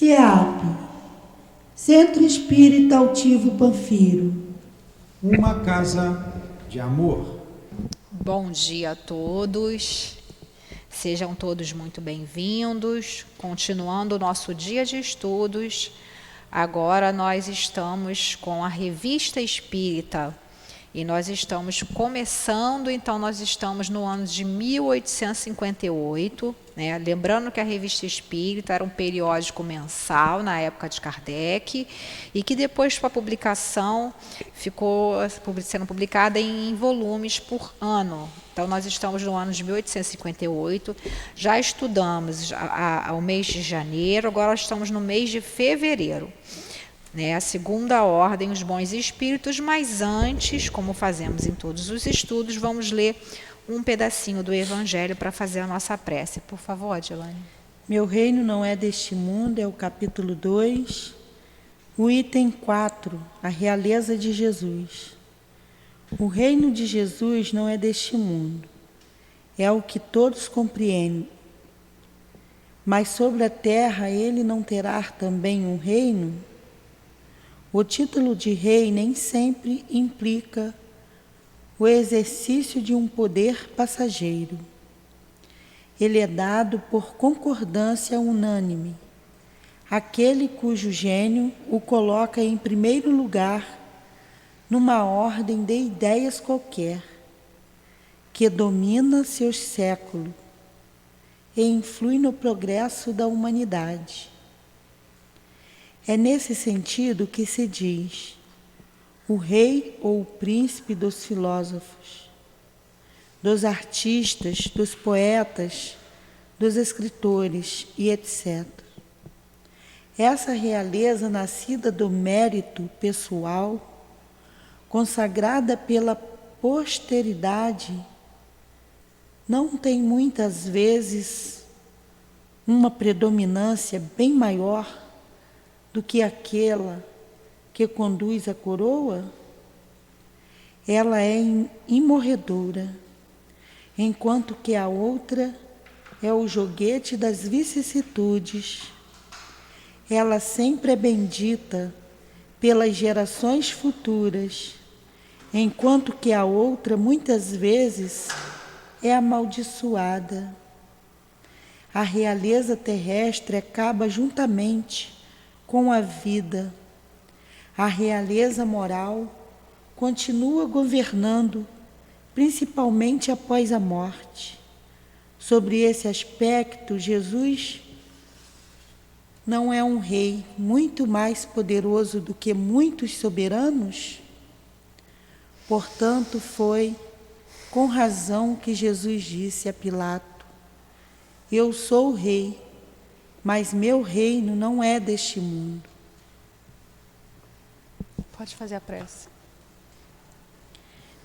CEAP, Centro Espírita Altivo Panfiro. Uma casa de amor. Bom dia a todos. Sejam todos muito bem-vindos. Continuando o nosso dia de estudos, agora nós estamos com a Revista Espírita. E nós estamos começando, então nós estamos no ano de 1858, né? Lembrando que a Revista Espírita era um periódico mensal na época de Kardec e que depois para a publicação ficou sendo publicada em volumes por ano. Então nós estamos no ano de 1858, já estudamos ao mês de janeiro, agora estamos no mês de fevereiro. A segunda ordem, os bons espíritos, mas antes, como fazemos em todos os estudos, vamos ler um pedacinho do Evangelho para fazer a nossa prece. Por favor, Adilane. Meu reino não é deste mundo, é o capítulo 2, o item 4, a realeza de Jesus. O reino de Jesus não é deste mundo, é o que todos compreendem. Mas sobre a terra ele não terá também um reino? O título de rei nem sempre implica o exercício de um poder passageiro. Ele é dado por concordância unânime, aquele cujo gênio o coloca em primeiro lugar numa ordem de ideias qualquer, que domina seus séculos e influi no progresso da humanidade. É nesse sentido que se diz o rei ou o príncipe dos filósofos, dos artistas, dos poetas, dos escritores e etc. Essa realeza nascida do mérito pessoal, consagrada pela posteridade, não tem muitas vezes uma predominância bem maior do que aquela que conduz a coroa? Ela é imorredora, enquanto que a outra é o joguete das vicissitudes. Ela sempre é bendita pelas gerações futuras, enquanto que a outra muitas vezes é amaldiçoada. A realeza terrestre acaba juntamente com a vida. A realeza moral continua governando, principalmente após a morte. Sobre esse aspecto, Jesus não é um rei muito mais poderoso do que muitos soberanos? Portanto, foi com razão que Jesus disse a Pilato: eu sou o rei, mas meu reino não é deste mundo. Pode fazer a prece.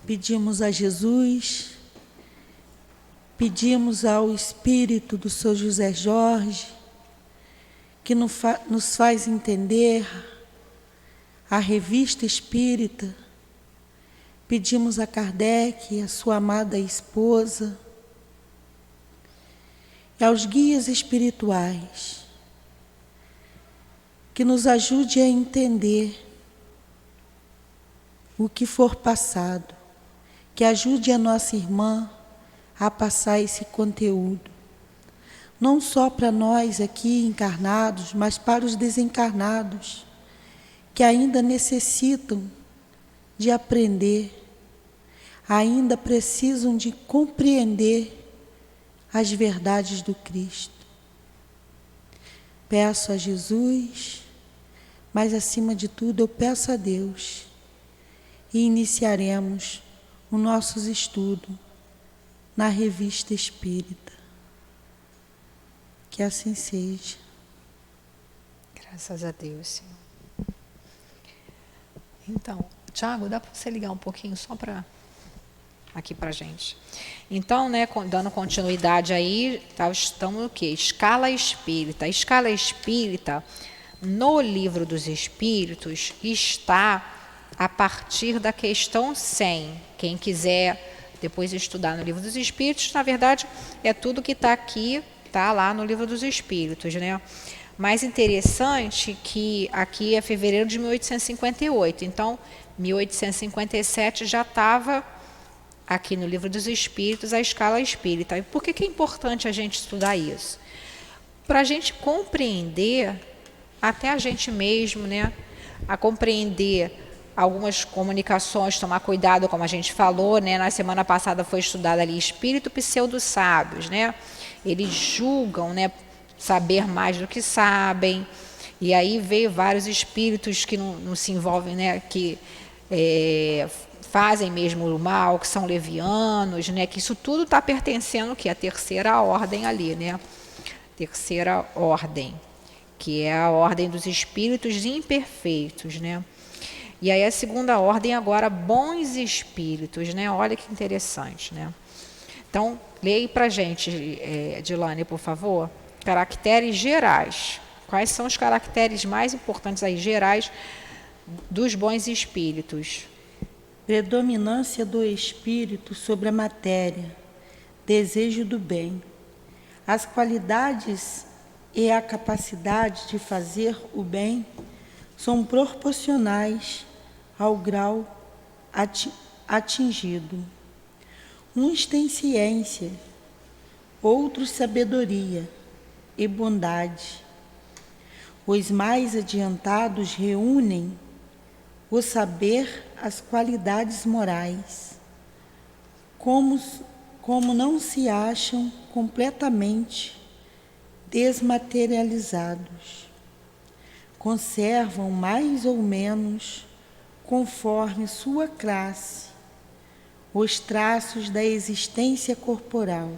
Pedimos a Jesus, pedimos ao Espírito do São José Jorge, que nos faz entender a Revista Espírita. Pedimos a Kardec, a sua amada esposa, e aos guias espirituais, que nos ajude a entender o que for passado, que ajude a nossa irmã a passar esse conteúdo, não só para nós aqui encarnados, mas para os desencarnados, que ainda necessitam de aprender, ainda precisam de compreender as verdades do Cristo. Peço a Jesus, mas acima de tudo eu peço a Deus, e iniciaremos os nossos estudos na Revista Espírita. Que assim seja. Graças a Deus, Senhor. Então, Tiago, dá para você ligar um pouquinho só para aqui para a gente. Então, dando continuidade aí, estamos o quê? Escala espírita. A escala espírita, no Livro dos Espíritos, está a partir da questão 100. Quem quiser depois estudar no Livro dos Espíritos, na verdade, é tudo que está aqui, está lá no Livro dos Espíritos, Mas interessante que aqui é fevereiro de 1858, então 1857 já estava aqui no Livro dos Espíritos a escala espírita. E por que é importante a gente estudar isso? Para a gente compreender, até a gente mesmo, né, a compreender algumas comunicações, tomar cuidado, como a gente falou, né, na semana passada foi estudado ali espírito pseudo-sábios, né, eles julgam, né, saber mais do que sabem, e aí veio vários espíritos que não se envolvem, né, que fazem mesmo o mal, que são levianos, né, que isso tudo está pertencendo à terceira ordem ali, né, terceira ordem, que é a ordem dos espíritos imperfeitos, né. E aí a segunda ordem agora, bons espíritos, né? Olha que interessante, né? Então, leia aí para a gente, Dilane, por favor, caracteres gerais. Quais são os caracteres mais importantes aí, gerais, dos bons espíritos? Predominância do espírito sobre a matéria, desejo do bem. As qualidades e a capacidade de fazer o bem são proporcionais ao grau atingido. Uns têm ciência, outros sabedoria e bondade. Os mais adiantados reúnem o saber, as qualidades morais. Como não se acham completamente desmaterializados, conservam mais ou menos, conforme sua classe, os traços da existência corporal,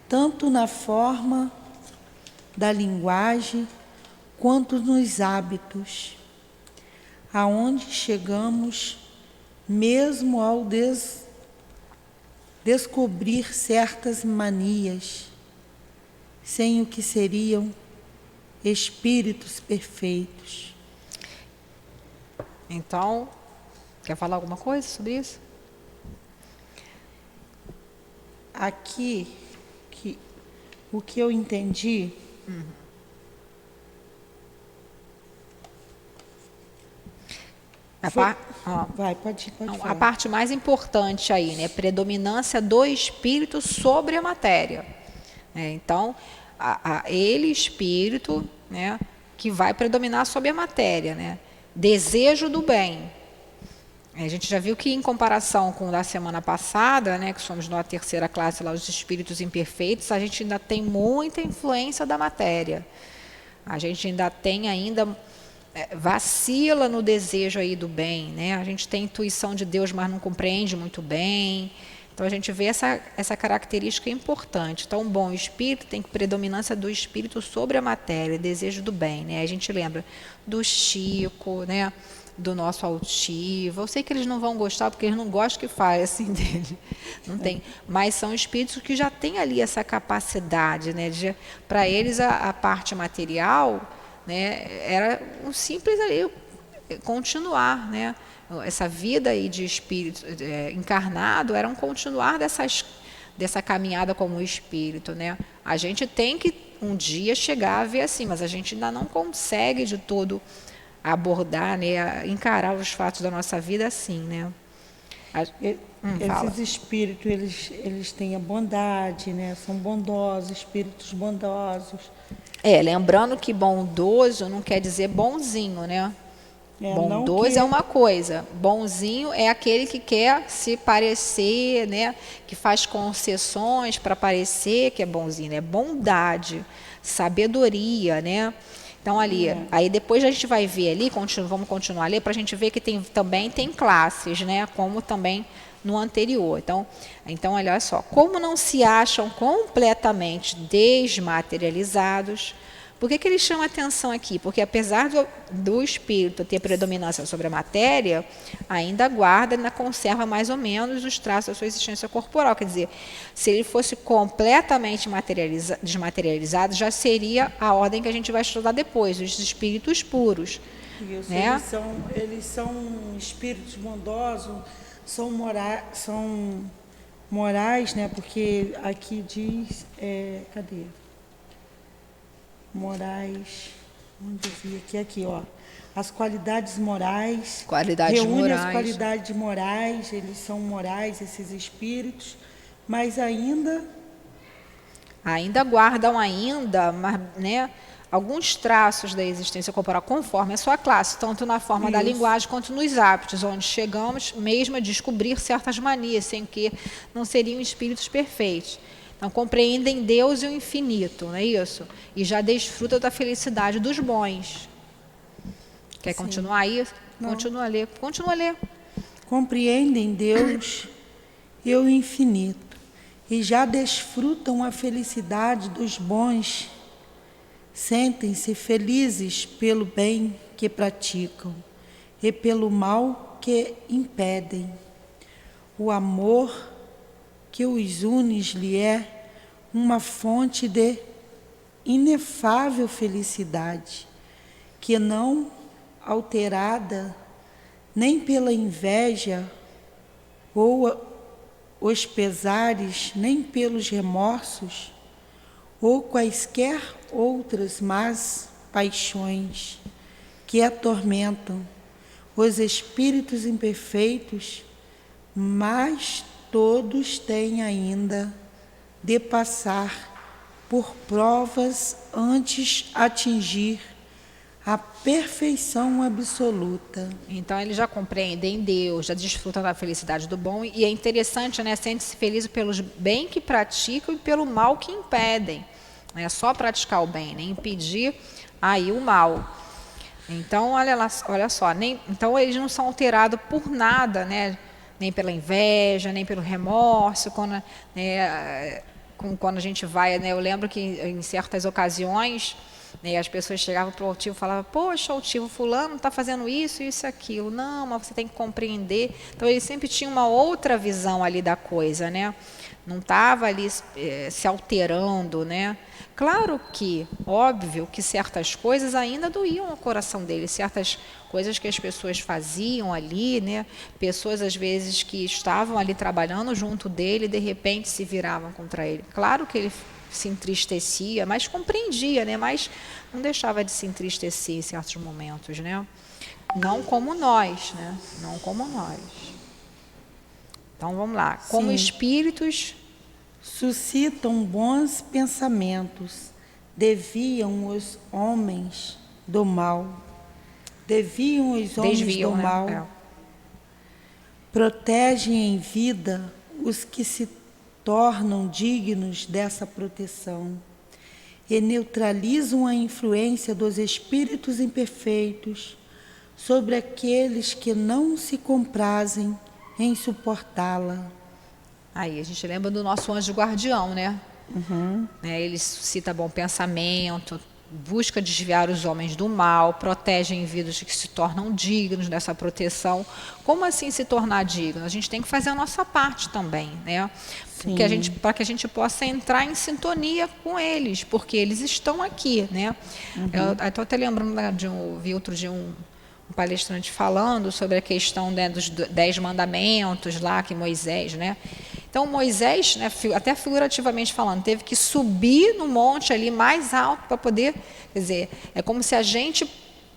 tanto na forma da linguagem quanto nos hábitos, aonde chegamos mesmo ao descobrir certas manias, sem o que seriam espíritos perfeitos. Então, quer falar alguma coisa sobre isso? Aqui, o que eu entendi, pode falar. A parte mais importante aí, né? Predominância do espírito sobre a matéria. Então, ele, espírito, né, que vai predominar sobre a matéria, né? Desejo do bem. A gente já viu que, em comparação com a semana passada, né, que somos na terceira classe lá, os espíritos imperfeitos, a gente ainda tem muita influência da matéria. A gente ainda vacila no desejo aí do bem, né? A gente tem intuição de Deus, mas não compreende muito bem. Então a gente vê essa característica importante. Então, um bom espírito tem predominância do espírito sobre a matéria, desejo do bem, né? A gente lembra do Chico, né? Do nosso altivo. Eu sei que eles não vão gostar, porque eles não gostam que fale assim dele. Não tem. Mas são espíritos que já têm ali essa capacidade, né? Para eles, a parte material, né, era um simples ali, continuar, né? Essa vida aí de espírito encarnado era um continuar dessa caminhada como espírito, né? A gente tem que um dia chegar a ver assim, mas a gente ainda não consegue de todo abordar, né, encarar os fatos da nossa vida assim, né? Esses espíritos, eles têm a bondade, né? São bondosos, espíritos bondosos. Lembrando que bondoso não quer dizer bonzinho, né? Bondoso é uma coisa, bonzinho é aquele que quer se parecer, né? Que faz concessões para parecer que é bonzinho, né? Bondade, sabedoria, né? Então ali, aí depois a gente vai ver ali, vamos continuar ali, para a gente ver que também tem classes, né? Como também no anterior. Então, olha só, como não se acham completamente desmaterializados, por que ele chama atenção aqui? Porque apesar do espírito ter predominância sobre a matéria, ainda guarda, ainda conserva mais ou menos os traços da sua existência corporal. Quer dizer, se ele fosse completamente desmaterializado, já seria a ordem que a gente vai estudar depois, os espíritos puros. Isso, né? Eles são espíritos bondosos, são morais, né? Porque aqui diz, cadê? morais, onde eu vi aqui, ó. As qualidades morais. Qualidades reúne morais. as qualidades morais, eles são morais, esses espíritos, mas ainda guardam ainda, né, alguns traços da existência corporal conforme a sua classe, tanto na forma da Isso. linguagem quanto nos hábitos, onde chegamos mesmo a descobrir certas manias, sem que não seriam espíritos perfeitos. Então, compreendem Deus e o infinito, não é isso? E já desfrutam da felicidade dos bons. Quer Sim. continuar aí? Não. Continua a ler. Continua a ler. compreendem Deus e o infinito, e já desfrutam a felicidade dos bons, sentem-se felizes pelo bem que praticam e pelo mal que impedem. O amor que os une lhe é uma fonte de inefável felicidade, que não alterada nem pela inveja ou os pesares, nem pelos remorsos ou quaisquer outras más paixões que atormentam os espíritos imperfeitos, mas todos têm ainda de passar por provas antes atingir a perfeição absoluta. Então, eles já compreendem Deus, já desfrutam da felicidade do bom, e é interessante, né? Sente-se feliz pelos bem que praticam e pelo mal que impedem. Não é só praticar o bem, nem impedir aí o mal. Então, olha só, então eles não são alterados por nada, né? Nem pela inveja, nem pelo remorso, quando a gente vai, né? Eu lembro que em certas ocasiões, né, as pessoas chegavam para o altivo e falavam: poxa, altivo, fulano está fazendo isso, isso e aquilo. Não, mas você tem que compreender. Então, eles sempre tinham uma outra visão ali da coisa, né? Não estava ali se alterando, né? Claro que, óbvio, que certas coisas ainda doíam o coração dele, certas coisas que as pessoas faziam ali, né? Pessoas, às vezes, que estavam ali trabalhando junto dele, de repente se viravam contra ele. Claro que ele se entristecia, mas compreendia, né? Mas não deixava de se entristecer em certos momentos, né? Não como nós, né? Não como nós. Então, vamos lá. Como Sim. Espíritos suscitam bons pensamentos, desviam os homens do mal, desviam, mal, né? protegem em vida os que se tornam dignos dessa proteção e neutralizam a influência dos espíritos imperfeitos sobre aqueles que não se comprazem em suportá-la. Aí a gente lembra do nosso anjo guardião, né? Uhum. Ele suscita bom pensamento, busca desviar os homens do mal, protege indivíduos que se tornam dignos dessa proteção. Como assim se tornar digno? A gente tem que fazer a nossa parte também, né? Para que a gente possa entrar em sintonia com eles, porque eles estão aqui, né? Uhum. Eu estou até lembrando, né, vi outro dia um palestrante falando sobre a questão, né, dos 10 mandamentos lá que Moisés, né? Então Moisés, né, até figurativamente falando, teve que subir no monte ali mais alto para poder, quer dizer, é como se a gente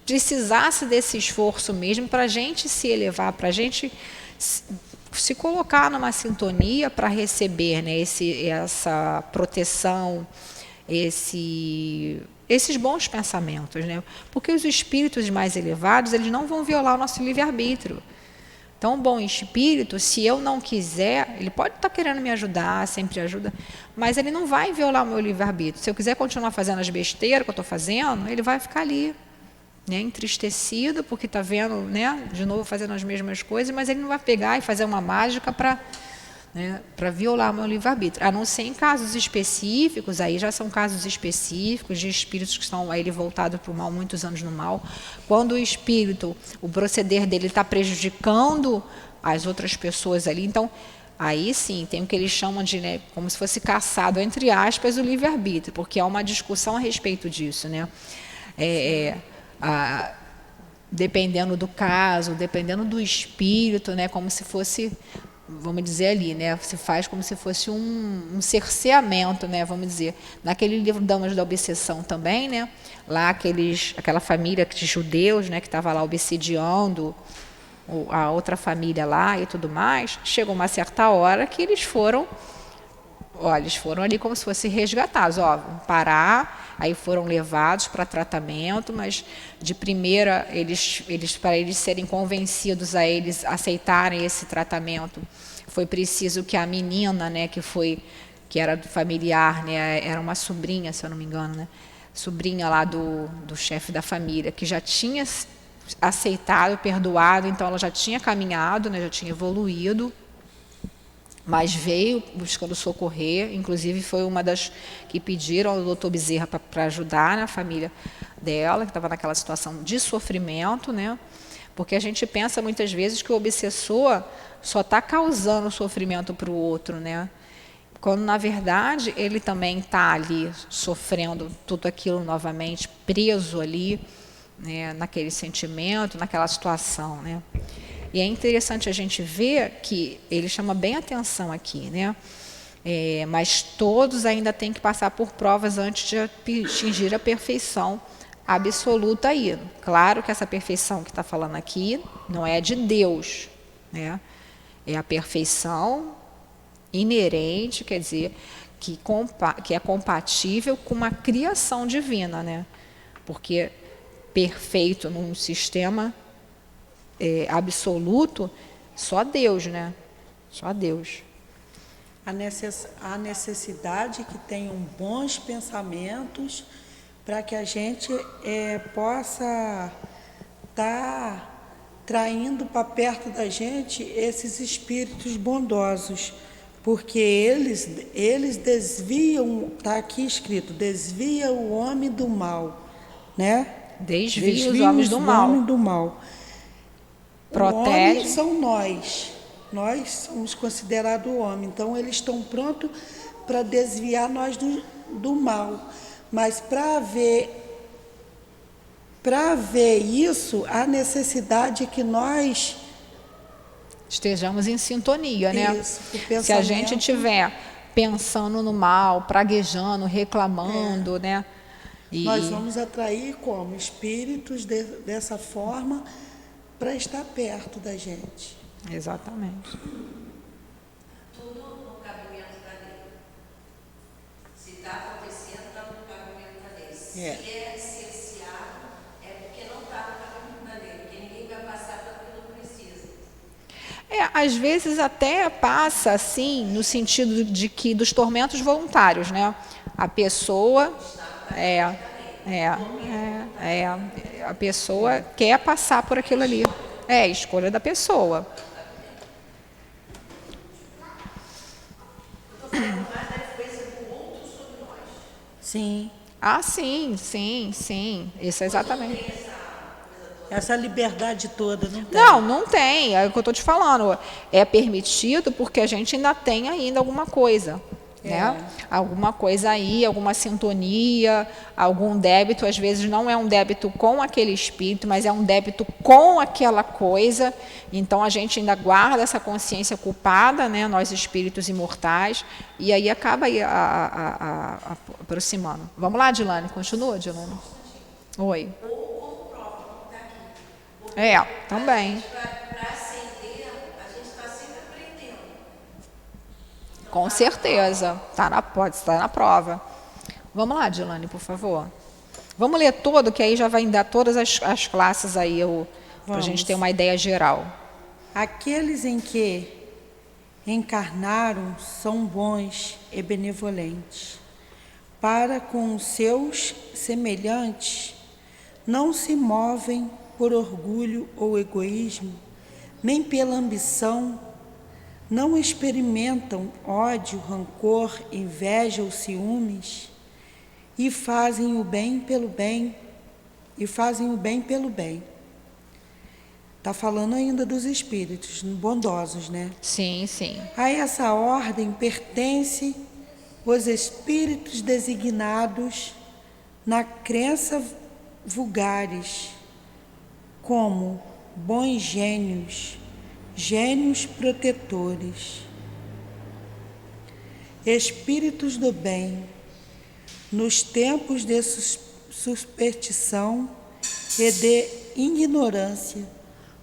precisasse desse esforço mesmo para a gente se elevar, para a gente se colocar numa sintonia para receber, né, essa proteção, esses bons pensamentos, né? Porque os espíritos mais elevados, eles não vão violar o nosso livre-arbítrio. Então, um bom espírito, se eu não quiser, ele pode estar querendo me ajudar, sempre ajuda, mas ele não vai violar o meu livre-arbítrio. Se eu quiser continuar fazendo as besteiras que eu estou fazendo, ele vai ficar ali, né, entristecido, porque está vendo, né, de novo fazendo as mesmas coisas, mas ele não vai pegar e fazer uma mágica para violar o meu livre-arbítrio, a não ser em casos específicos. Aí já são casos específicos de espíritos que estão ele voltado para o mal, muitos anos no mal, quando o espírito, o proceder dele está prejudicando as outras pessoas ali, então aí sim tem o que eles chamam de, né, como se fosse caçado, entre aspas, o livre-arbítrio, porque há uma discussão a respeito disso, né? Dependendo do caso, dependendo do espírito, né, como se fosse vamos dizer ali, né? Se faz como se fosse um cerceamento, né? Vamos dizer. Naquele livro Damas da Obsessão também, né? Lá aquela família de judeus, né? Que estava lá obsidiando a outra família lá e tudo mais. Chegou uma certa hora que eles foram ali como se fossem resgatados, vão parar, aí foram levados para tratamento, mas de primeira, para eles serem convencidos a eles aceitarem esse tratamento, foi preciso que a menina, né, que era familiar, né, era uma sobrinha, se eu não me engano, né, sobrinha lá do chefe da família, que já tinha aceitado, perdoado, então ela já tinha caminhado, né, já tinha evoluído, mas veio buscando socorrer, inclusive foi uma das que pediram ao doutor Bezerra para ajudar na família dela, que estava naquela situação de sofrimento, né? Porque a gente pensa muitas vezes que o obsessor só está causando sofrimento para o outro, né? Quando, na verdade, ele também está ali sofrendo tudo aquilo novamente, preso ali, né, naquele sentimento, naquela situação, né? E é interessante a gente ver que ele chama bem atenção aqui, né? Mas todos ainda têm que passar por provas antes de atingir a perfeição absoluta aí. Claro que essa perfeição que está falando aqui não é de Deus, né? É a perfeição inerente, quer dizer, que é compatível com uma criação divina, né? Porque perfeito num sistema absoluto, só Deus, né? Só Deus. A necessidade que tenham bons pensamentos para que a gente possa estar traindo para perto da gente esses espíritos bondosos, porque eles desviam, está aqui escrito, desvia o homem do mal, né? Desvia os homens do mal. Homem do mal. Protege. O homem são nós somos considerados o homem, então eles estão prontos para desviar nós do mal, mas para ver isso, a necessidade é que nós estejamos em sintonia, né? Isso, se a gente estiver pensando no mal, praguejando, reclamando, né? Nós vamos atrair como? Espíritos dessa forma para estar perto da gente. Exatamente. Tudo no cabimento da lei. Se está acontecendo, está no cabimento da lei. Se é cerceado, é porque não está no cabimento da lei, porque ninguém vai passar pelo que não precisa. Às vezes até passa assim, no sentido de que dos tormentos voluntários, né? A pessoa a pessoa quer passar por aquilo ali. É a escolha da pessoa. Eu estou falando mais da influência do outro sobre nós. Sim. Ah, sim. Isso é exatamente. Essa liberdade toda não tem. Não tem. É o que eu estou te falando. É permitido porque a gente ainda tem alguma coisa. Né? Alguma coisa aí, alguma sintonia, algum débito, às vezes não é um débito com aquele espírito, mas é um débito com aquela coisa, então a gente ainda guarda essa consciência culpada, né? Nós espíritos imortais, e aí acaba aí aproximando. Vamos lá, Dilane, continua, Dilane. Oi. Também. Com certeza, pode estar na prova. Vamos lá, Dilane, por favor. Vamos ler todo, que aí já vai dar todas as classes aí, para a gente ter uma ideia geral. Aqueles em que encarnaram são bons e benevolentes. Para com os seus semelhantes, não se movem por orgulho ou egoísmo, nem pela ambição. Não experimentam ódio, rancor, inveja ou ciúmes e fazem o bem pelo bem. Está falando ainda dos espíritos bondosos, né? Sim. A essa ordem pertence os espíritos designados na crença vulgares como bons gênios, gênios protetores, espíritos do bem, nos tempos de superstição e de ignorância,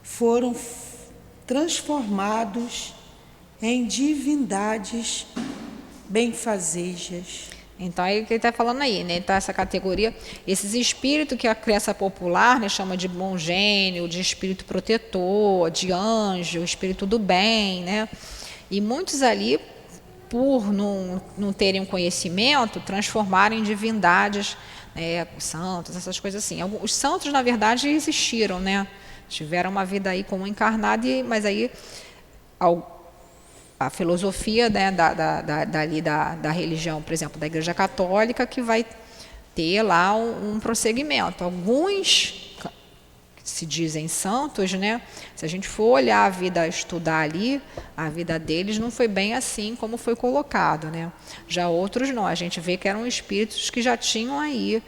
foram transformados em divindades benfazejas. Então, é o que ele está falando aí, né? Então, essa categoria, esses espíritos que a crença popular, né, chama de bom gênio, de espírito protetor, de anjo, espírito do bem, né? E muitos ali, por não terem um conhecimento, transformaram em divindades, né, santos, essas coisas assim. Os santos, na verdade, existiram, né? Tiveram uma vida aí como encarnado, mas aí a filosofia, né, da religião, por exemplo, da Igreja Católica, que vai ter lá um prosseguimento. Alguns que se dizem santos, né, se a gente for olhar a vida, estudar ali, a vida deles não foi bem assim como foi colocado, né? Já outros não, a gente vê que eram espíritos que já tinham aí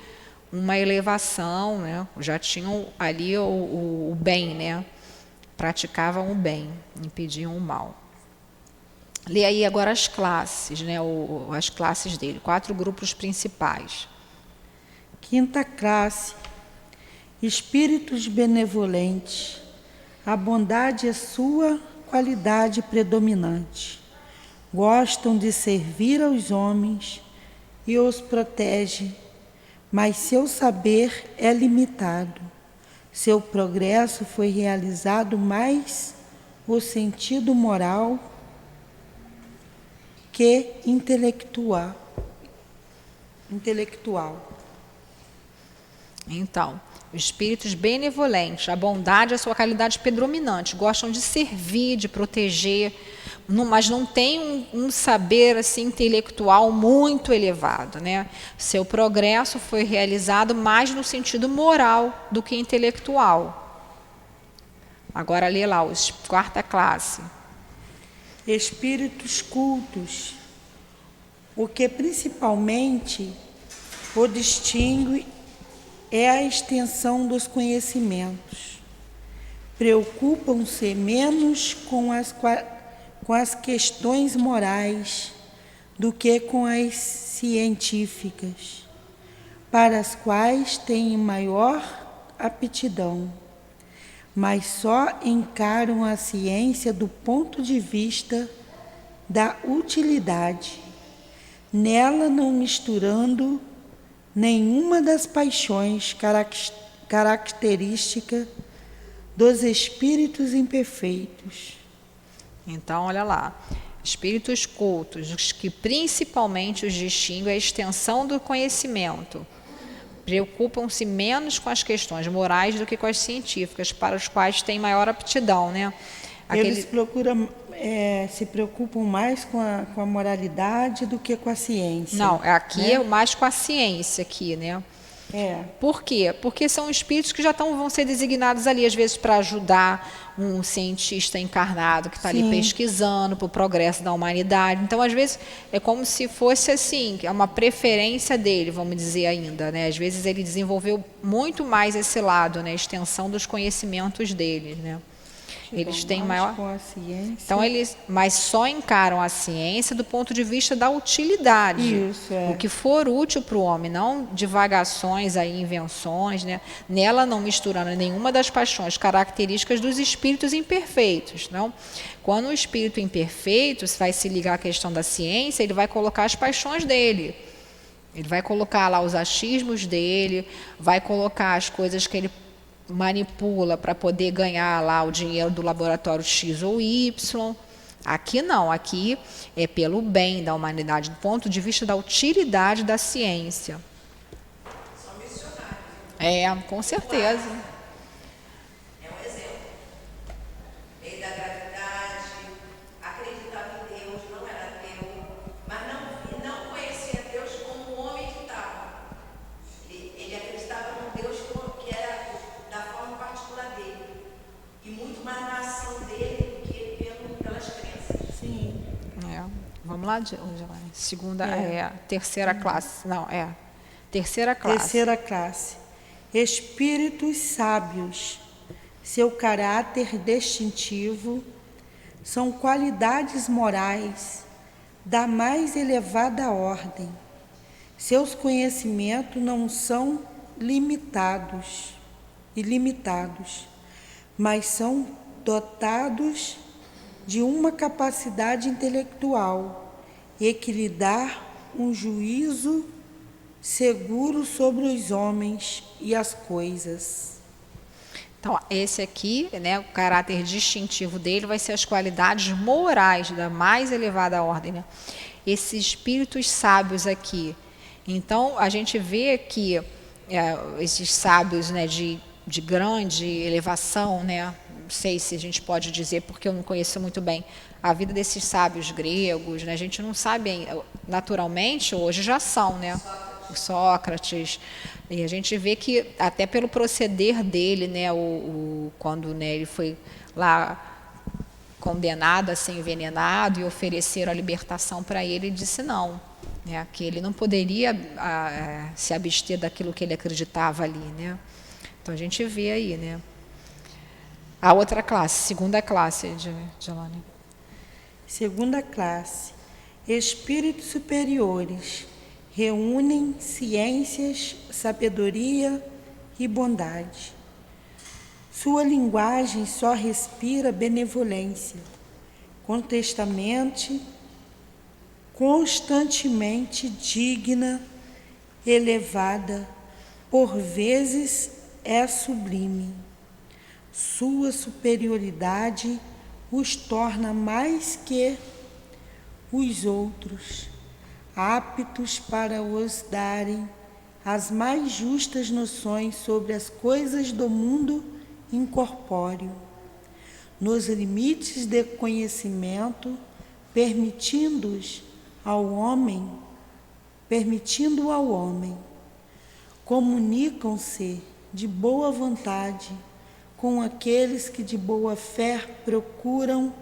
uma elevação, né? Já tinham ali o bem, né? Praticavam o bem, impediam o mal. Lê aí agora as classes, né? As classes dele, 4 grupos principais. Quinta classe, espíritos benevolentes. A bondade é sua qualidade predominante. Gostam de servir aos homens e os protege, mas seu saber é limitado. Seu progresso foi realizado mais no sentido moral que intelectual. Então, os espíritos benevolentes, a bondade é a sua qualidade predominante, gostam de servir, de proteger, mas não tem um saber assim, intelectual muito elevado, né? Seu progresso foi realizado mais no sentido moral do que intelectual. Agora lê lá, quarta classe. Espíritos cultos, o que principalmente o distingue é a extensão dos conhecimentos. Preocupam-se menos com as questões morais do que com as científicas, para as quais têm maior aptidão, mas só encaram a ciência do ponto de vista da utilidade, nela não misturando nenhuma das paixões características dos espíritos imperfeitos. Então, olha lá, espíritos cultos, os que principalmente os distinguem a extensão do conhecimento, preocupam-se menos com as questões morais do que com as científicas, para os quais têm maior aptidão, né? Eles se preocupam mais com a moralidade do que com a ciência. Não, aqui né? é mais com a ciência aqui, né? Por quê? Porque são espíritos que já vão ser designados ali, às vezes, para ajudar um cientista encarnado que está ali pesquisando para o progresso da humanidade. Então, às vezes, é como se fosse assim, é uma preferência dele, vamos dizer ainda, né? Às vezes ele desenvolveu muito mais esse lado, né? A extensão dos conhecimentos dele, né? Eles têm maior. Com a ciência. Então mas só encaram a ciência do ponto de vista da utilidade. Isso, o que for útil para o homem, não divagações aí, invenções, né? Nela não misturando nenhuma das paixões características dos espíritos imperfeitos, não? Quando o espírito imperfeito vai se ligar à questão da ciência, ele vai colocar as paixões dele. Ele vai colocar lá os achismos dele, vai colocar as coisas que ele manipula para poder ganhar lá o dinheiro do laboratório X ou Y. Aqui não, aqui é pelo bem da humanidade, do ponto de vista da utilidade da ciência. São missionários. Com certeza. É um exemplo. Lei da gravidade, acreditava em Deus, não era ateu, mas não conhecia Deus como o homem que estava. Ele acreditava num Deus que era da forma particular dele, e muito mais na ação dele do que pelas crenças. Sim. Vamos lá, segunda, terceira classe. Não, terceira classe. Terceira classe. Espíritos sábios. Seu caráter distintivo são qualidades morais da mais elevada ordem. Seus conhecimentos não são ilimitados, mas são dotados de uma capacidade intelectual e que lhe dá um juízo seguro sobre os homens e as coisas. Então, esse aqui, né, o caráter distintivo dele vai ser as qualidades morais da mais elevada ordem, né? Esses espíritos sábios aqui. Então, a gente vê que esses sábios, né, de grande elevação, né, não sei se a gente pode dizer, porque eu não conheço muito bem a vida desses sábios gregos, né, a gente não sabe, naturalmente, hoje já são, né, Sócrates, e a gente vê que até pelo proceder dele, né, quando, né, ele foi lá condenado a ser envenenado e ofereceram a libertação para ele, ele disse não, né, que ele não poderia se abster daquilo que ele acreditava ali, né. Então a gente vê aí, né. A outra classe, segunda classe, Gelane. Segunda classe, espíritos superiores, reúnem ciências, sabedoria e bondade. Sua linguagem só respira benevolência, constantemente digna, elevada, por vezes é sublime. Sua superioridade os torna mais que os outros, aptos para os darem as mais justas noções sobre as coisas do mundo incorpóreo, nos limites de conhecimento, permitindo ao homem, comunicam-se de boa vontade com aqueles que de boa fé procuram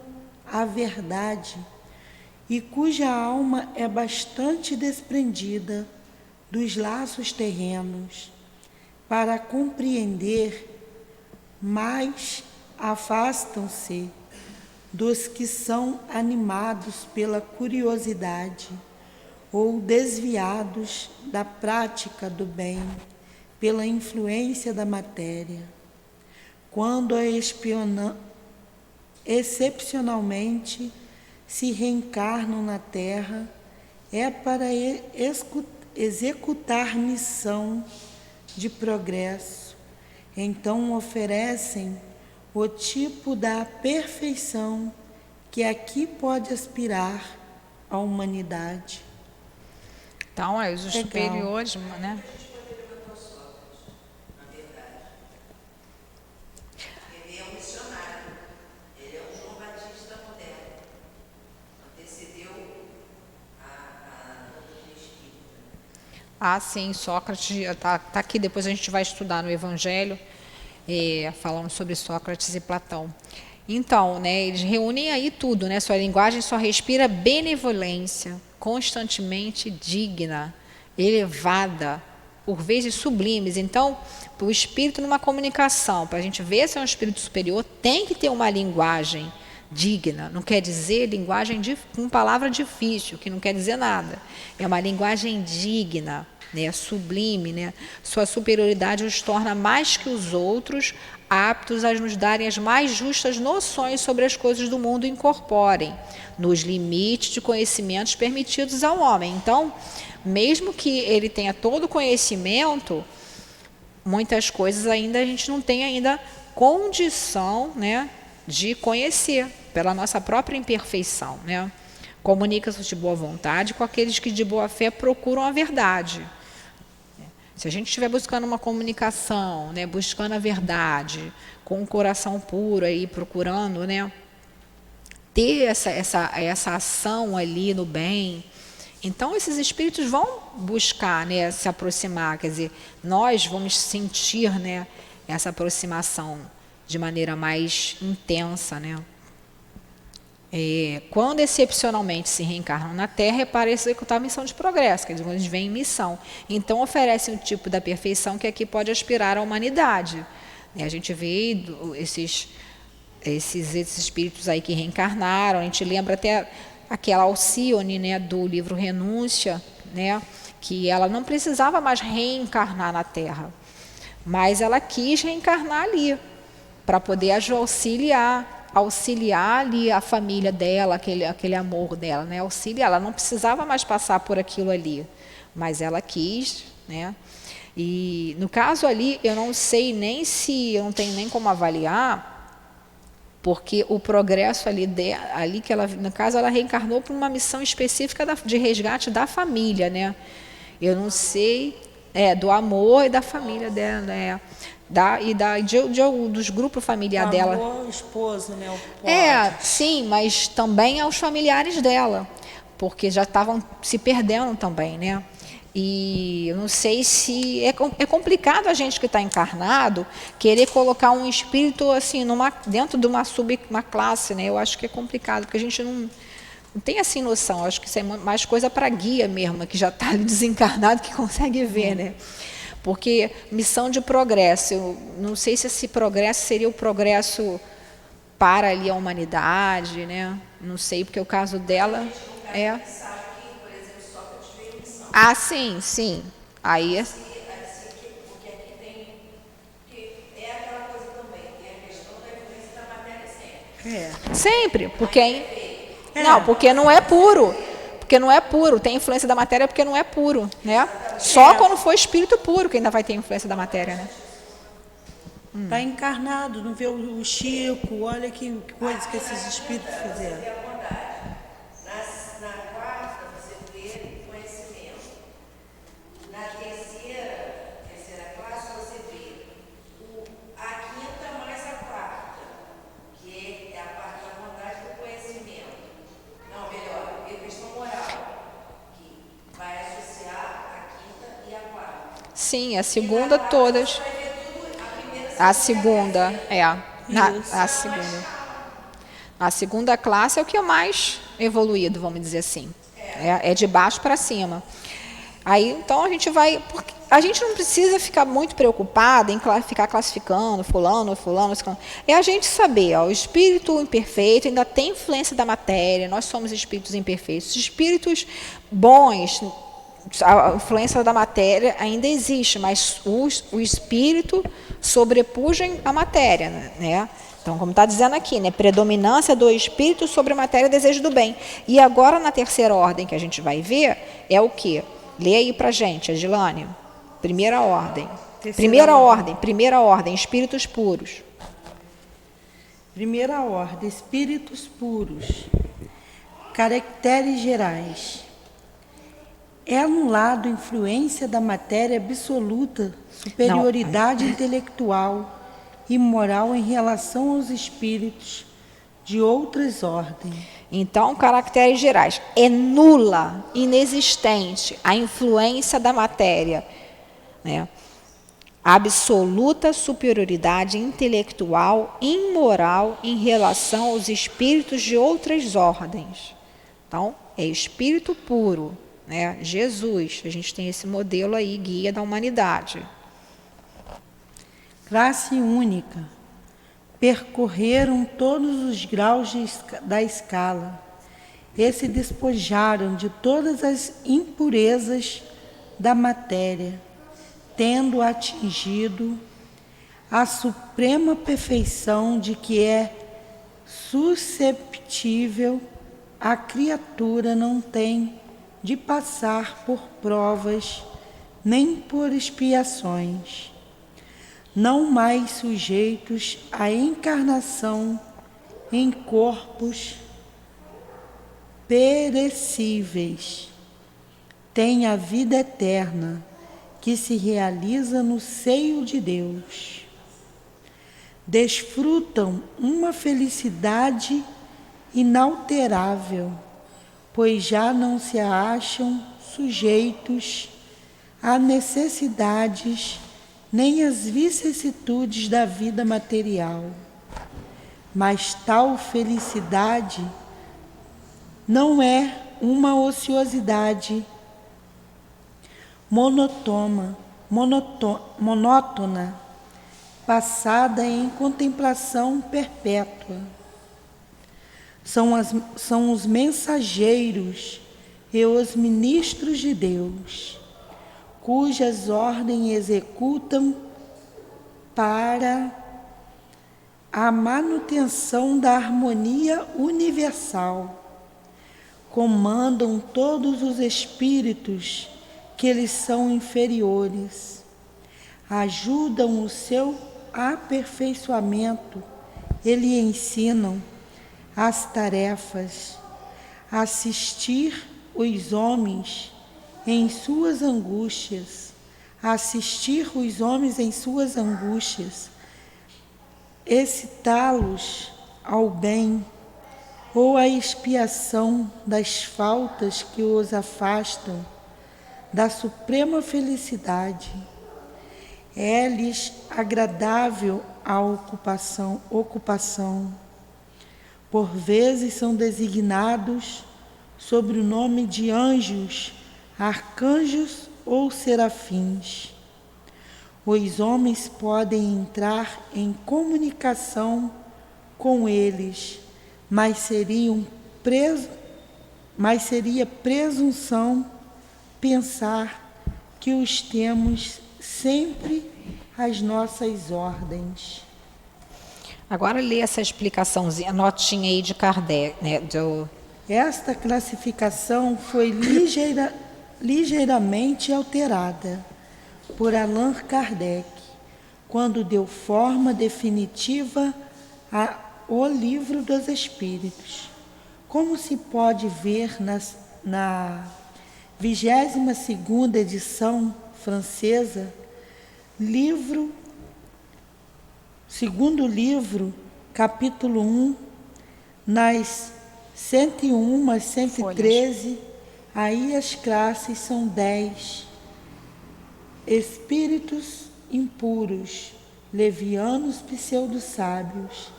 a verdade e cuja alma é bastante desprendida dos laços terrenos para compreender, mas afastam-se dos que são animados pela curiosidade ou desviados da prática do bem pela influência da matéria. Quando excepcionalmente se reencarnam na Terra, é para executar missão de progresso. Então oferecem o tipo da perfeição que aqui pode aspirar a humanidade. Então, os superiores, né? Ah, sim, Sócrates está aqui, depois a gente vai estudar no Evangelho, falando sobre Sócrates e Platão. Então, né, eles reúnem aí tudo, né, sua linguagem só respira benevolência, constantemente digna, elevada, por vezes sublimes. Então, o espírito numa comunicação, para a gente ver se é um espírito superior, tem que ter uma linguagem digna, não quer dizer linguagem com palavra difícil, que não quer dizer nada. É uma linguagem digna, né, sublime, né? Sua superioridade os torna mais que os outros aptos a nos darem as mais justas noções sobre as coisas do mundo incorporem, nos limites de conhecimentos permitidos ao homem. Então, mesmo que ele tenha todo o conhecimento, muitas coisas ainda a gente não tem ainda condição, né, de conhecer pela nossa própria imperfeição, né? Comunica-se de boa vontade com aqueles que de boa fé procuram a verdade. Se a gente estiver buscando uma comunicação, né, buscando a verdade, com o coração puro aí, procurando, né, ter essa ação ali no bem, então esses espíritos vão buscar, né, se aproximar, quer dizer, nós vamos sentir, né, essa aproximação de maneira mais intensa, né? Quando excepcionalmente se reencarnam na Terra, é para executar a missão de progresso, quer dizer, quando eles vêm em missão. Então, oferecem o tipo da perfeição que aqui pode aspirar à humanidade. A gente vê esses esses espíritos aí que reencarnaram. A gente lembra até aquela Alcione, né, do livro Renúncia, né, que ela não precisava mais reencarnar na Terra, mas ela quis reencarnar ali, para poder auxiliar ali a família dela, aquele amor dela, né, auxiliar. Ela não precisava mais passar por aquilo ali, mas ela quis, né. E no caso ali, eu não sei nem se, eu não tenho nem como avaliar, porque o progresso ali que ela, no caso, ela reencarnou para uma missão específica de resgate da família, né? Eu não sei, do amor e da família dela, né? Dos grupos familiares dela. Amor ao esposo, né? Sim, mas também aos familiares dela, porque já estavam se perdendo também, né? E eu não sei se é complicado a gente que está encarnado querer colocar um espírito assim dentro de uma classe, né? Eu acho que é complicado, porque a gente não tem assim noção. Eu acho que isso é mais coisa para guia mesmo, que já está ali desencarnado, que consegue ver, né? Porque missão de progresso, eu não sei se esse progresso seria o progresso para ali a humanidade, né? Não sei, porque o caso dela é... Ah, sim, sim. Aí Porque aqui tem. Porque é aquela coisa também, tem a questão da influência da matéria sempre. sempre, porque não é puro. Porque não é puro, tem influência da matéria porque não é puro, né? Só quando for espírito puro que ainda vai ter influência da matéria, né? Está encarnado, não vê o Chico, olha que coisa que esses espíritos fizeram. Na quarta, você vê conhecimento. Na terceira classe, você vê a quinta mais a quarta, que é a parte da bondade do conhecimento. Não, melhor, a questão moral, que vai associar a quinta e a quarta. Sim, a segunda todas. A segunda, a segunda. A segunda classe é o que é mais evoluído, vamos dizer assim. É de baixo para cima. Aí, então, a gente vai... Porque a gente não precisa ficar muito preocupado em ficar classificando fulano. É a gente saber, o espírito imperfeito ainda tem influência da matéria, nós somos espíritos imperfeitos. Espíritos bons, a influência da matéria ainda existe, mas o espírito sobrepuja a matéria, né? Então, como está dizendo aqui, né? Predominância do espírito sobre a matéria, desejo do bem. E agora, na terceira ordem que a gente vai ver, é o quê? Lê aí para a gente, Adilane. Primeira ordem. Primeira ordem, espíritos puros. Primeira ordem, espíritos puros. Caracteres gerais. É anulado a influência da matéria absoluta, superioridade intelectual e moral em relação aos espíritos de outras ordens. Então, caracteres gerais. É nula, inexistente a influência da matéria, né? Absoluta superioridade intelectual e moral em relação aos espíritos de outras ordens. Então, é espírito puro, né? Jesus, a gente tem esse modelo aí, guia da humanidade. Classe única. Percorreram todos os graus da escala e se despojaram de todas as impurezas da matéria, tendo atingido a suprema perfeição de que é susceptível a criatura não tem de passar por provas nem por expiações, não mais sujeitos à encarnação em corpos perecíveis, têm a vida eterna que se realiza no seio de Deus. Desfrutam uma felicidade inalterável, pois já não se acham sujeitos a necessidades nem às vicissitudes da vida material. Mas tal felicidade não é uma ociosidade monótona, passada em contemplação perpétua. São os mensageiros e os ministros de Deus, cujas ordens executam para a manutenção da harmonia universal. Comandam todos os espíritos que lhes são inferiores. Ajudam o seu aperfeiçoamento e lhe ensinam as tarefas, assistir os homens em suas angústias, excitá-los ao bem ou à expiação das faltas que os afastam da suprema felicidade. É-lhes agradável a ocupação. Por vezes são designados sob o nome de anjos, arcanjos ou serafins. Os homens podem entrar em comunicação com eles, mas seria presunção pensar que os temos sempre às nossas ordens. Agora lê essa explicaçãozinha, notinha aí de Kardec, né? Esta classificação foi ligeiramente alterada por Allan Kardec, quando deu forma definitiva ao Livro dos Espíritos. Como se pode ver na 22ª edição francesa, segundo livro, capítulo 1, nas 101 a 113, aí as classes são 10. Espíritos impuros, levianos pseudo-sábios,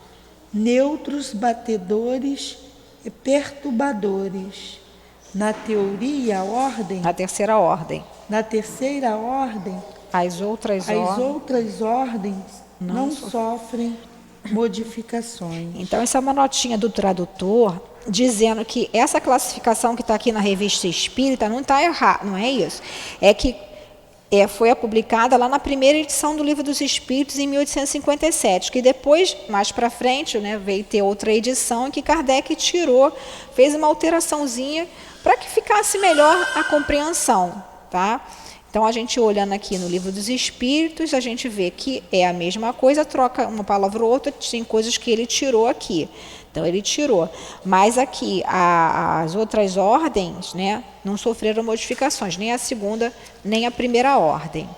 neutros batedores e perturbadores. Na teoria, a ordem... Na terceira ordem. Na terceira ordem, As outras ordens não sofrem modificações. Então, essa é uma notinha do tradutor dizendo que essa classificação que está aqui na Revista Espírita não está errada, não é isso. É que foi publicada lá na primeira edição do Livro dos Espíritos, em 1857, que depois, mais para frente, né, veio ter outra edição em que Kardec tirou, fez uma alteraçãozinha para que ficasse melhor a compreensão, tá? Então, a gente olhando aqui no Livro dos Espíritos, a gente vê que é a mesma coisa, troca uma palavra ou outra, tem coisas que ele tirou aqui. Então, ele tirou. Mas aqui, as outras ordens, né, não sofreram modificações, nem a segunda, nem a primeira ordem.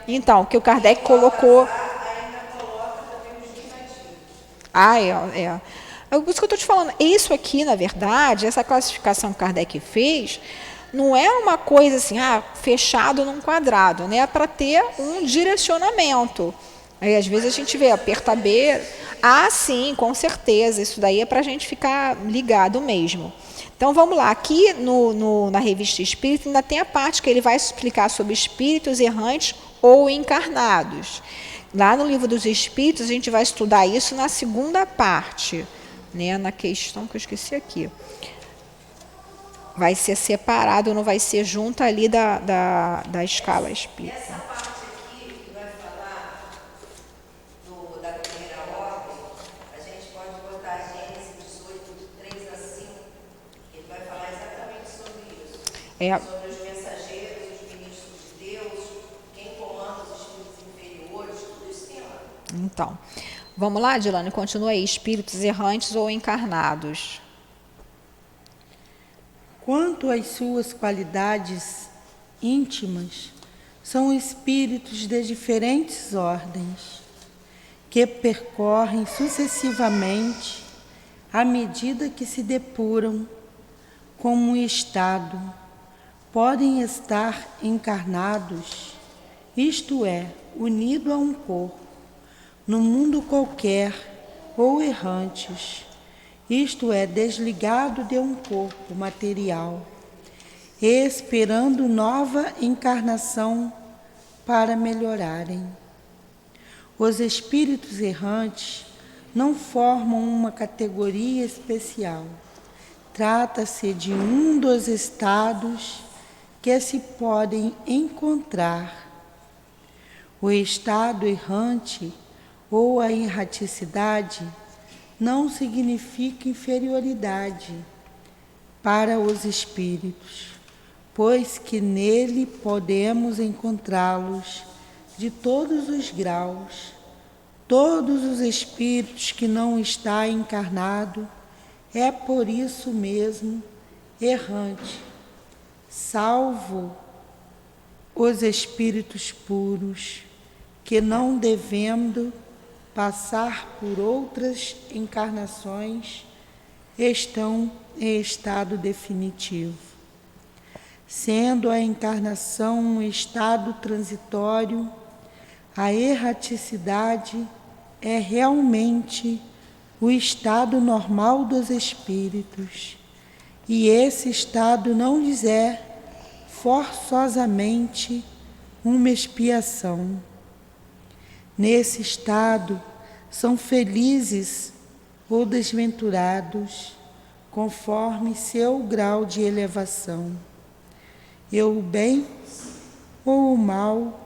Então, que o Kardec colocou... É por isso que eu estou te falando. Isso aqui, na verdade, essa classificação que Kardec fez, não é uma coisa assim, fechado num quadrado, né? É para ter um direcionamento. Aí, às vezes a gente vê, aperta B. Sim, com certeza. Isso daí é para a gente ficar ligado mesmo. Então, vamos lá. Aqui na Revista Espírita ainda tem a parte que ele vai explicar sobre espíritos errantes ou encarnados. Lá no Livro dos Espíritos, a gente vai estudar isso na segunda parte, né? Na questão que eu esqueci aqui. Vai ser separado, não vai ser junto ali da escala espírita. Essa parte aqui que vai falar da primeira ordem, a gente pode botar Gênesis 18, de 3 a 5, ele vai falar exatamente sobre isso. Sobre os mensageiros, os ministros de Deus, quem comanda os espíritos inferiores, tudo isso tem lá. Então, vamos lá, Dilane, continua aí. Espíritos errantes ou encarnados. Quanto às suas qualidades íntimas, são espíritos de diferentes ordens, que percorrem sucessivamente à medida que se depuram como estado. Podem estar encarnados, isto é, unido a um corpo, no mundo qualquer, ou errantes, isto é, desligado de um corpo material, esperando nova encarnação para melhorarem. Os espíritos errantes não formam uma categoria especial. Trata-se de um dos estados que se podem encontrar. O estado errante ou a erraticidade não significa inferioridade para os espíritos, pois que nele podemos encontrá-los de todos os graus. Todos os espíritos que não está encarnado é por isso mesmo errante, salvo os espíritos puros, que não devendo passar por outras encarnações, estão em estado definitivo. Sendo a encarnação um estado transitório, a erraticidade é realmente o estado normal dos espíritos, e esse estado não lhes é forçosamente uma expiação. Nesse estado, são felizes ou desventurados, conforme seu grau de elevação, e o bem ou o mal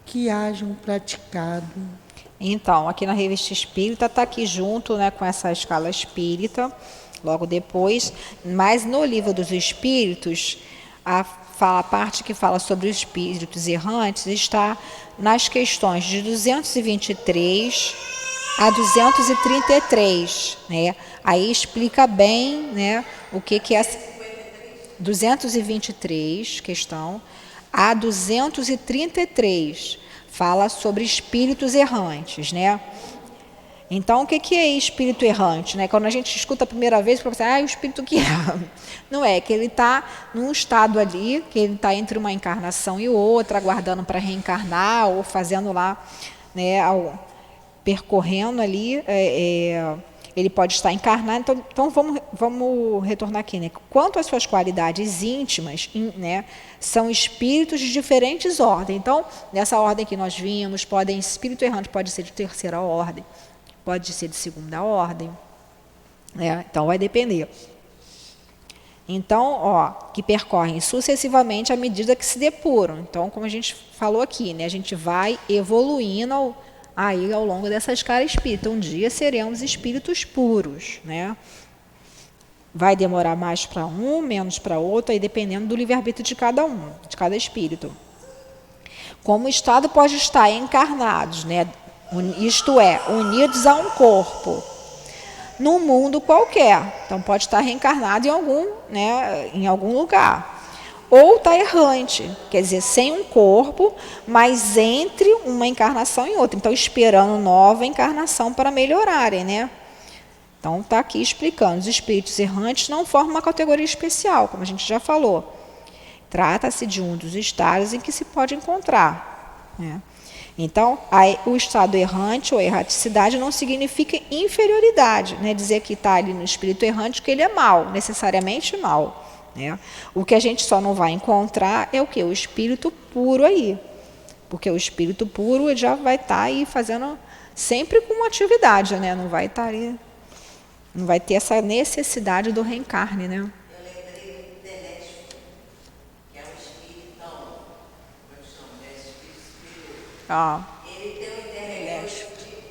que hajam praticado. Então, aqui na Revista Espírita, está aqui junto, né, com essa escala espírita, logo depois, mas no Livro dos Espíritos, a parte que fala sobre os espíritos errantes está nas questões de 223 a 233, né? Aí explica bem, né, o que é 223, questão, a 233, fala sobre espíritos errantes, né? Então, o que é espírito errante? Né? Quando a gente escuta a primeira vez, para pensar, o espírito que é. Não é, que ele está num estado ali, que ele está entre uma encarnação e outra, aguardando para reencarnar, ou fazendo lá, né, percorrendo ali, ele pode estar encarnado. Então vamos retornar aqui. Né? Quanto às suas qualidades íntimas, né, são espíritos de diferentes ordens. Então, nessa ordem que nós vimos, espírito errante pode ser de terceira ordem, pode ser de segunda ordem, né? Então vai depender. Então, que percorrem sucessivamente à medida que se depuram. Então, como a gente falou aqui, né, a gente vai evoluindo aí ao longo dessa escala espírita. Um dia seremos espíritos puros, né? Vai demorar mais para um, menos para outro, aí dependendo do livre-arbítrio de cada um, de cada espírito. Como o estado pode estar encarnados, né? Isto é, unidos a um corpo, num mundo qualquer. Então, pode estar reencarnado em algum lugar. Ou está errante, quer dizer, sem um corpo, mas entre uma encarnação e outra. Então, esperando nova encarnação para melhorarem, né? Então, está aqui explicando. Os espíritos errantes não formam uma categoria especial, como a gente já falou. Trata-se de um dos estados em que se pode encontrar, né? Então, o estado errante ou erraticidade não significa inferioridade, né? Dizer que está ali no espírito errante que ele é mau, necessariamente mau, né? O que a gente só não vai encontrar é o quê? O espírito puro aí. Porque o espírito puro ele já vai estar aí fazendo sempre com uma atividade, né? Não vai estar ali, não vai ter essa necessidade do reencarne, né? Eu lembrei do Delético, que é um espiritão, como é que chama? É espírito superior. Ele tem um interregno de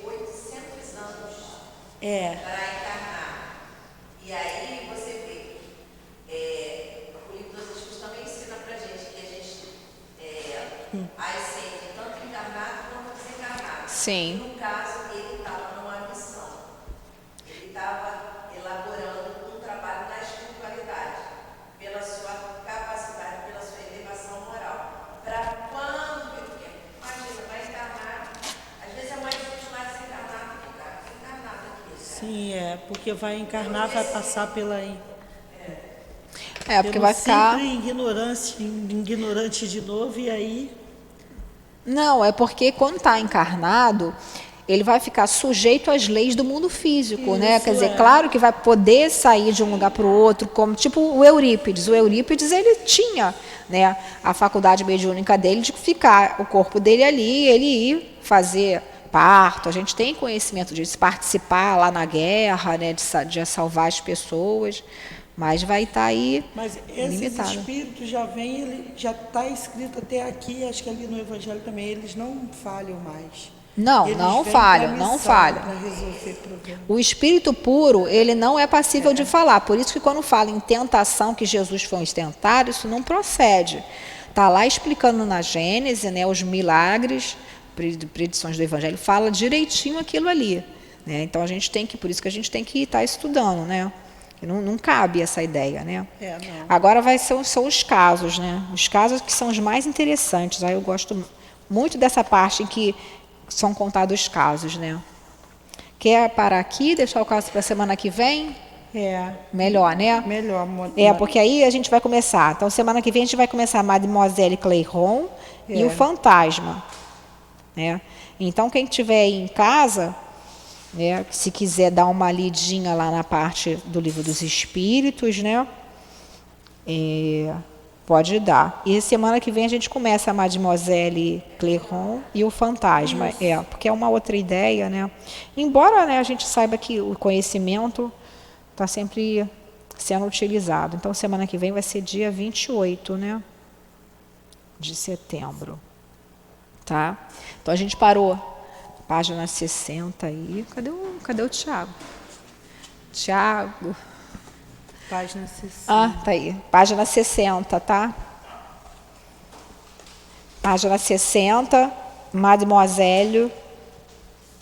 800 anos para encarnar. E aí você vê, o Livro dos Espíritos também ensina para a gente que a gente ascende tanto encarnado quanto desencarnado. Sim. E no caso, ele estava numa missão. Ele estava elaborando um trabalho na espiritualidade, pela sua capacidade, pela sua elevação moral. Para quando, imagina, vai encarnar, às vezes é mais difícil mais desencarnar do que encarnado aqui. Sim, porque vai encarnar, vai passar Porque vai ficar... sempre ignorante de novo, e aí... Não, é porque quando está encarnado, ele vai ficar sujeito às leis do mundo físico, né? Quer dizer, claro que vai poder sair de um lugar para o outro, como tipo o Eurípides. O Eurípides, ele tinha, né, a faculdade mediúnica dele de ficar o corpo dele ali, ele ir fazer parto. A gente tem conhecimento disso, participar lá na guerra, né, de salvar as pessoas, mas vai estar aí Mas esses limitado. espíritos já vêm, ele já está escrito até aqui, acho que ali no Evangelho também, eles não falham mais. Não, Eles não vêm falha, pra não missão, falha. pra resolver problema. O espírito puro, ele não é passível de falar. Por isso que quando fala em tentação, que Jesus foi tentado, isso não procede. Está lá explicando na Gênese, né, os milagres, predições do Evangelho, fala direitinho aquilo ali, né? Então a gente tem que, por isso que a gente tem que estar estudando, né? Não cabe essa ideia, né? Não. Agora são os casos, né? Os casos que são os mais interessantes. Aí eu gosto muito dessa parte em que são contados os casos, né? Quer parar aqui, deixar o caso para a semana que vem? Melhor, né? Melhor. Porque aí a gente vai começar. Então, semana que vem a gente vai começar Mademoiselle Clairon e o Fantasma, né? Então, quem estiver aí em casa, né, se quiser dar uma lidinha lá na parte do Livro dos Espíritos, né? Pode dar. E semana que vem a gente começa a Mademoiselle Clairon e o Fantasma. Porque é uma outra ideia, né? Embora, né, a gente saiba que o conhecimento está sempre sendo utilizado. Então, semana que vem vai ser dia 28, né? De setembro. Tá? Então, a gente parou. Página 60 aí. Cadê o Tiago? Tiago. Página 60. Tá aí. Página 60, tá? Página 60, Mademoiselle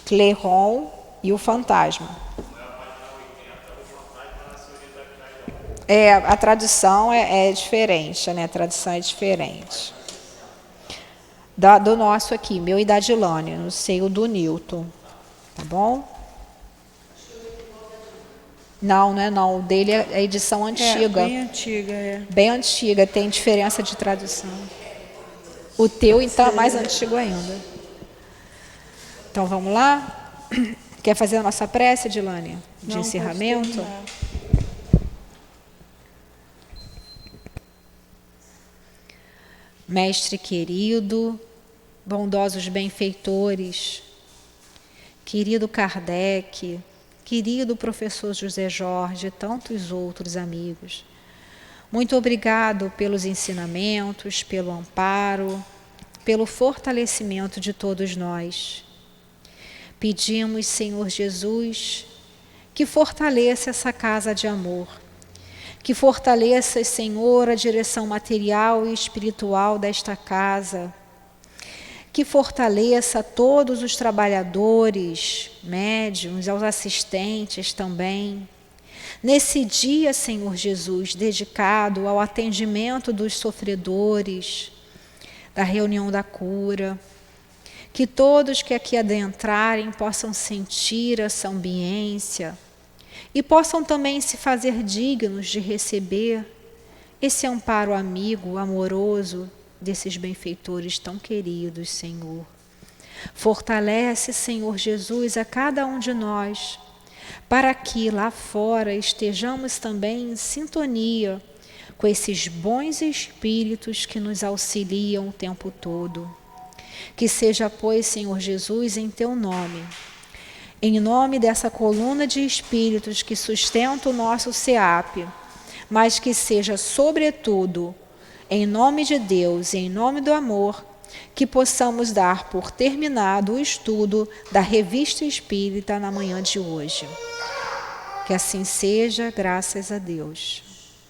Clairon e o Fantasma. A tradução é diferente, né? A tradução é diferente. Do nosso aqui, meu e da Dilane, no seio do Newton. Tá bom? Não é não. O dele é a edição antiga. Bem antiga, Bem antiga, tem diferença de tradução. O teu, então, é mais antigo ainda. Então, vamos lá? Quer fazer a nossa prece, Dilane? De encerramento? Mestre querido, bondosos benfeitores, querido Kardec, querido professor José Jorge e tantos outros amigos, muito obrigado pelos ensinamentos, pelo amparo, pelo fortalecimento de todos nós. Pedimos, Senhor Jesus, que fortaleça essa casa de amor, que fortaleça, Senhor, a direção material e espiritual desta casa, que fortaleça todos os trabalhadores, médiuns, aos assistentes também. Nesse dia, Senhor Jesus, dedicado ao atendimento dos sofredores, da reunião da cura, que todos que aqui adentrarem possam sentir essa ambiência e possam também se fazer dignos de receber esse amparo amigo, amoroso, desses benfeitores tão queridos, Senhor. Fortalece, Senhor Jesus, a cada um de nós, para que lá fora estejamos também em sintonia com esses bons espíritos que nos auxiliam o tempo todo. Que seja, pois, Senhor Jesus, em Teu nome, em nome dessa coluna de espíritos que sustenta o nosso SEAP, mas que seja, sobretudo, em nome de Deus e em nome do amor, que possamos dar por terminado o estudo da Revista Espírita na manhã de hoje. Que assim seja, graças a Deus.